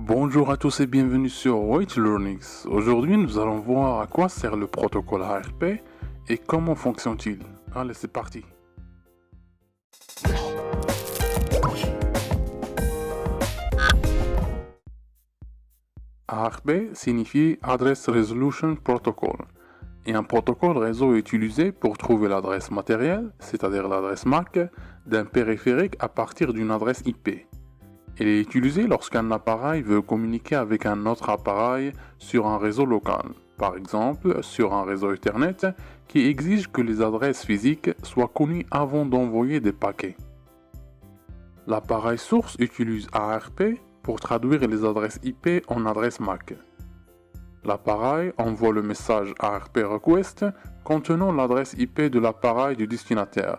Bonjour à tous et bienvenue sur White Learnings. Aujourd'hui, nous allons voir à quoi sert le protocole ARP et comment fonctionne-t-il. Allez, c'est parti. ARP signifie Address Resolution Protocol et un protocole réseau est utilisé pour trouver l'adresse matérielle, c'est-à-dire l'adresse MAC, d'un périphérique à partir d'une adresse IP. Il est utilisé lorsqu'un appareil veut communiquer avec un autre appareil sur un réseau local, par exemple sur un réseau Ethernet qui exige que les adresses physiques soient connues avant d'envoyer des paquets. L'appareil source utilise ARP pour traduire les adresses IP en adresses MAC. L'appareil envoie le message ARP request contenant l'adresse IP de l'appareil du destinataire.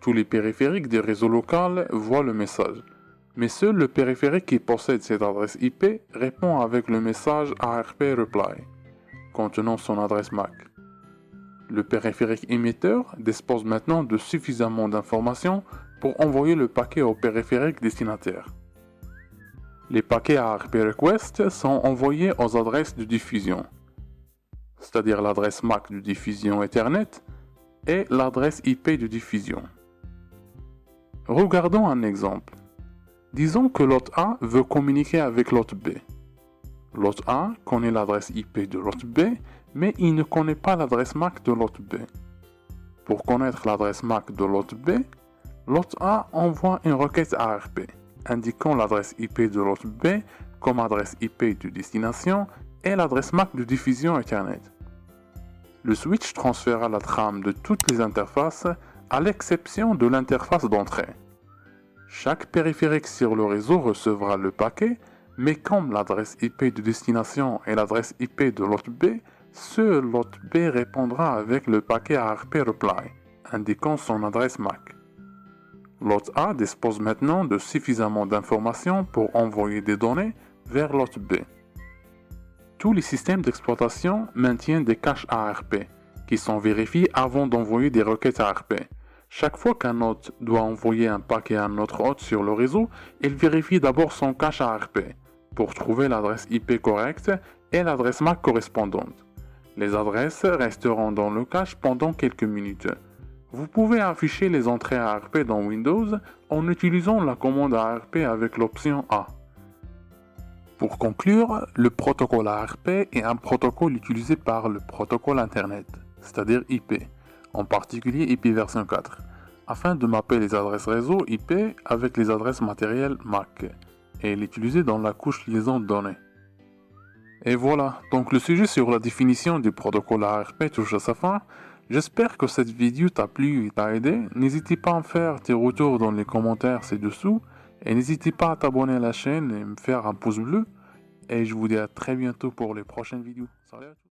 Tous les périphériques des réseaux locaux voient le message. Mais seul le périphérique qui possède cette adresse IP répond avec le message ARP Reply, contenant son adresse MAC. Le périphérique émetteur dispose maintenant de suffisamment d'informations pour envoyer le paquet au périphérique destinataire. Les paquets ARP Request sont envoyés aux adresses de diffusion, c'est-à-dire l'adresse MAC de diffusion Ethernet et l'adresse IP de diffusion. Regardons un exemple. Disons que l'hôte A veut communiquer avec l'hôte B. L'hôte A connaît l'adresse IP de l'hôte B, mais il ne connaît pas l'adresse MAC de l'hôte B. Pour connaître l'adresse MAC de l'hôte B, l'hôte A envoie une requête ARP, indiquant l'adresse IP de l'hôte B comme adresse IP de destination et l'adresse MAC de diffusion Ethernet. Le switch transférera la trame de toutes les interfaces à l'exception de l'interface d'entrée. Chaque périphérique sur le réseau recevra le paquet, mais comme l'adresse IP de destination est l'adresse IP de l'hôte B, seul l'hôte B répondra avec le paquet ARP Reply, indiquant son adresse MAC. L'hôte A dispose maintenant de suffisamment d'informations pour envoyer des données vers l'hôte B. Tous les systèmes d'exploitation maintiennent des caches ARP, qui sont vérifiés avant d'envoyer des requêtes ARP. Chaque fois qu'un hôte doit envoyer un paquet à un autre hôte sur le réseau, il vérifie d'abord son cache ARP pour trouver l'adresse IP correcte et l'adresse MAC correspondante. Les adresses resteront dans le cache pendant quelques minutes. Vous pouvez afficher les entrées ARP dans Windows en utilisant la commande ARP avec l'option A. Pour conclure, le protocole ARP est un protocole utilisé par le protocole Internet, c'est-à-dire IP. En particulier IP version 4, afin de mapper les adresses réseau IP avec les adresses matérielles MAC, et l'utiliser dans la couche liaison de données. Et voilà, donc le sujet sur la définition du protocole ARP touche à sa fin. J'espère que cette vidéo t'a plu et t'a aidé. N'hésite pas à me faire tes retours dans les commentaires ci-dessous, et n'hésite pas à t'abonner à la chaîne et me faire un pouce bleu. Et je vous dis à très bientôt pour les prochaines vidéos. Salut à tous.